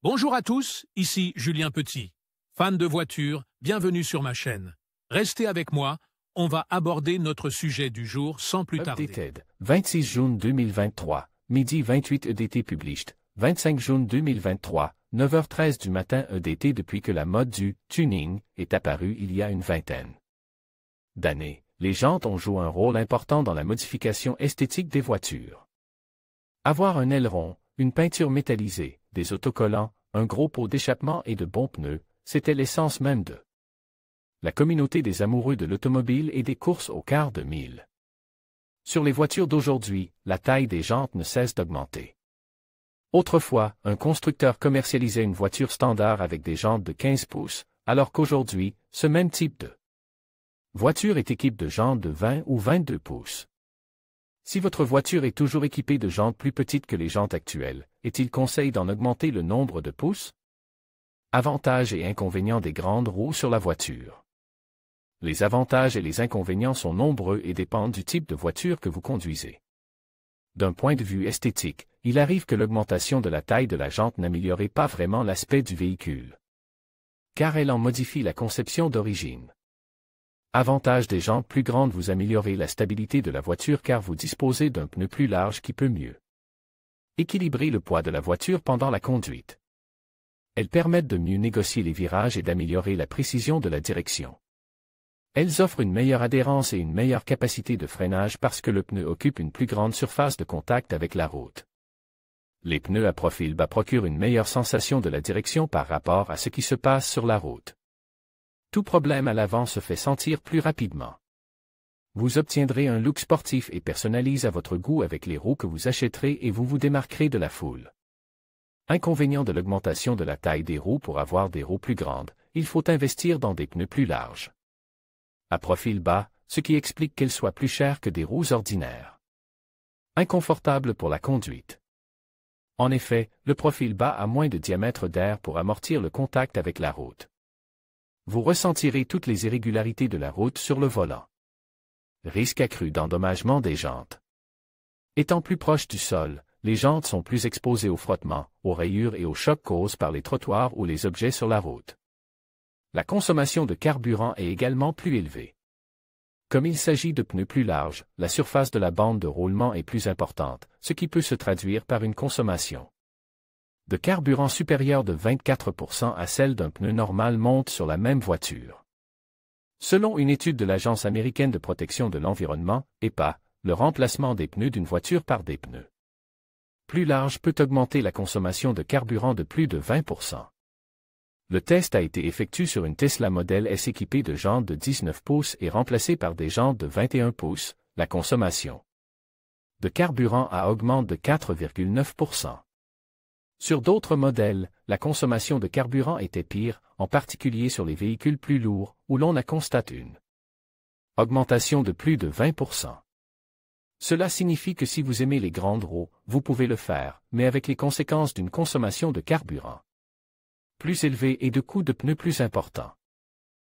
Bonjour à tous, ici Julien Petit. Fan de voitures, bienvenue sur ma chaîne. Restez avec moi, on va aborder notre sujet du jour sans plus tarder. Updated, 26 juin 2023, midi 28 EDT published, 25 juin 2023, 9h13 du matin EDT depuis que la mode du tuning est apparue il y a une vingtaine d'années. Les jantes ont joué un rôle important dans la modification esthétique des voitures. Avoir un aileron, une peinture métallisée, des autocollants, un gros pot d'échappement et de bons pneus, c'était l'essence même de la communauté des amoureux de l'automobile et des courses au quart de mille. Sur les voitures d'aujourd'hui, la taille des jantes ne cesse d'augmenter. Autrefois, un constructeur commercialisait une voiture standard avec des jantes de 15 pouces, alors qu'aujourd'hui, ce même type de voiture est équipée de jantes de 20 ou 22 pouces. Si votre voiture est toujours équipée de jantes plus petites que les jantes actuelles, est-il conseil d'en augmenter le nombre de pouces? Avantages et inconvénients des grandes roues sur la voiture. Les avantages et les inconvénients sont nombreux et dépendent du type de voiture que vous conduisez. D'un point de vue esthétique, il arrive que l'augmentation de la taille de la jante n'améliorerait pas vraiment l'aspect du véhicule, car elle en modifie la conception d'origine. Avantage des jantes plus grandes, vous améliorez la stabilité de la voiture car vous disposez d'un pneu plus large qui peut mieux équilibrer le poids de la voiture pendant la conduite. Elles permettent de mieux négocier les virages et d'améliorer la précision de la direction. Elles offrent une meilleure adhérence et une meilleure capacité de freinage parce que le pneu occupe une plus grande surface de contact avec la route. Les pneus à profil bas procurent une meilleure sensation de la direction par rapport à ce qui se passe sur la route. Tout problème à l'avant se fait sentir plus rapidement. Vous obtiendrez un look sportif et personnalisé à votre goût avec les roues que vous achèterez et vous vous démarquerez de la foule. Inconvénient de l'augmentation de la taille des roues: pour avoir des roues plus grandes, il faut investir dans des pneus plus larges, à profil bas, ce qui explique qu'elles soient plus chères que des roues ordinaires. Inconfortable pour la conduite. En effet, le profil bas a moins de diamètre d'air pour amortir le contact avec la route. Vous ressentirez toutes les irrégularités de la route sur le volant. Risque accru d'endommagement des jantes. Étant plus proches du sol, les jantes sont plus exposées au frottement, aux rayures et aux chocs causés par les trottoirs ou les objets sur la route. La consommation de carburant est également plus élevée. Comme il s'agit de pneus plus larges, la surface de la bande de roulement est plus importante, ce qui peut se traduire par une consommation de carburant supérieure de 24% à celle d'un pneu normal monte sur la même voiture. Selon une étude de l'Agence américaine de protection de l'environnement, EPA, le remplacement des pneus d'une voiture par des pneus plus larges peut augmenter la consommation de carburant de plus de 20%. Le test a été effectué sur une Tesla Model S équipée de jantes de 19 pouces et remplacée par des jantes de 21 pouces. La consommation de carburant augmente de 4,9%. Sur d'autres modèles, la consommation de carburant était pire, en particulier sur les véhicules plus lourds, où l'on a constaté une augmentation de plus de 20%. Cela signifie que si vous aimez les grandes roues, vous pouvez le faire, mais avec les conséquences d'une consommation de carburant plus élevée et de coûts de pneus plus importants.